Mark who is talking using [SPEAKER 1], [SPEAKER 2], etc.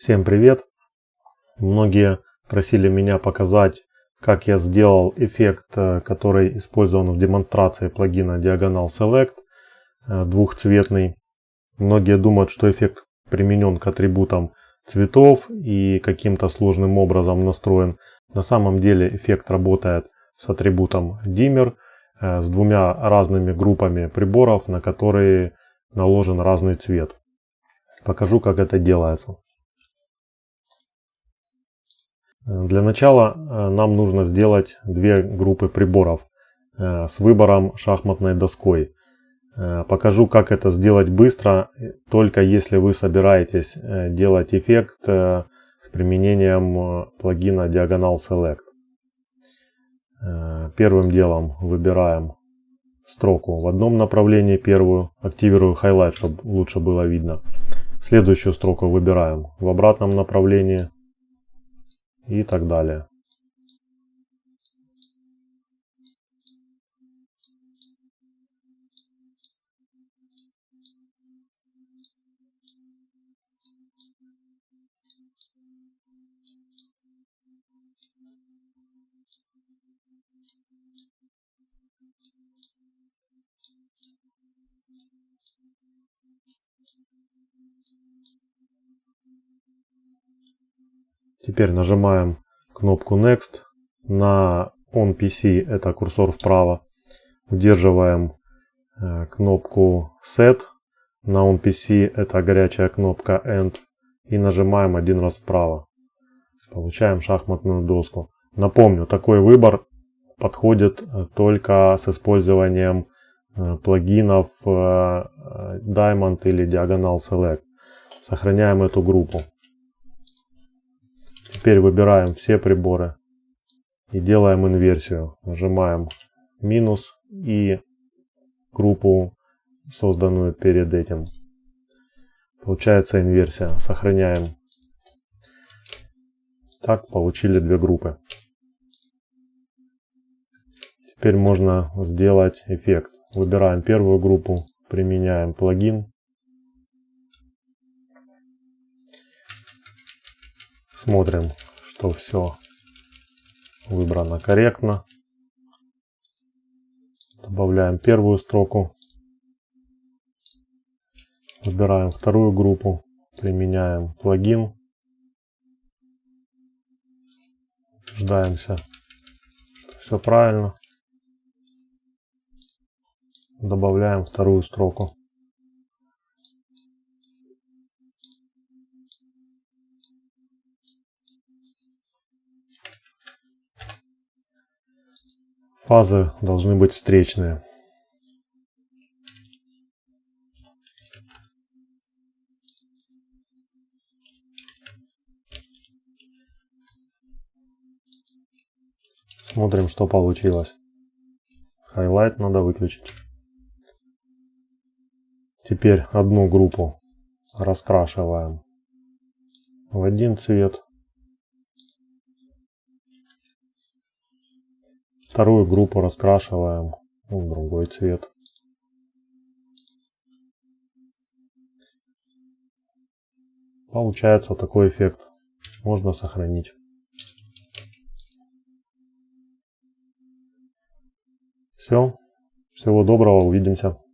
[SPEAKER 1] Всем привет! Многие просили меня показать, как я сделал эффект, который использован в демонстрации плагина Diagonal Select, двухцветный. Многие думают, что эффект применен к атрибутам цветов и каким-то сложным образом настроен. На самом деле эффект работает с атрибутом Dimmer, с двумя разными группами приборов, на которые наложен разный цвет. Покажу, как это делается. Для начала нам нужно сделать две группы приборов с выбором шахматной доской. Покажу, как это сделать быстро, только если вы собираетесь делать эффект с применением плагина Diagonal Select. Первым делом выбираем строку в одном направлении, первую, активирую highlight, чтобы лучше было видно. Следующую строку выбираем в обратном направлении. И так далее. Теперь нажимаем кнопку Next. На OnPC это курсор вправо. Удерживаем кнопку Set. На OnPC это горячая кнопка End. И нажимаем один раз вправо. Получаем шахматную доску. Напомню, такой выбор подходит только с использованием плагинов Diamond или Diagonal Select. Сохраняем эту группу. Теперь выбираем все приборы и делаем инверсию. Нажимаем минус и группу, созданную перед этим. Получается инверсия. Сохраняем. Так, получили две группы. Теперь можно сделать эффект. Выбираем первую группу, применяем плагин. Смотрим, что все выбрано корректно. Добавляем первую строку. Выбираем вторую группу, применяем плагин. Убеждаемся, что все правильно. Добавляем вторую строку. Фазы должны быть встречные. Смотрим, что получилось. Highlight надо выключить. Теперь одну группу раскрашиваем в один цвет. Вторую группу раскрашиваем в другой цвет. Получается такой эффект. Можно сохранить. Все. Всего доброго. Увидимся.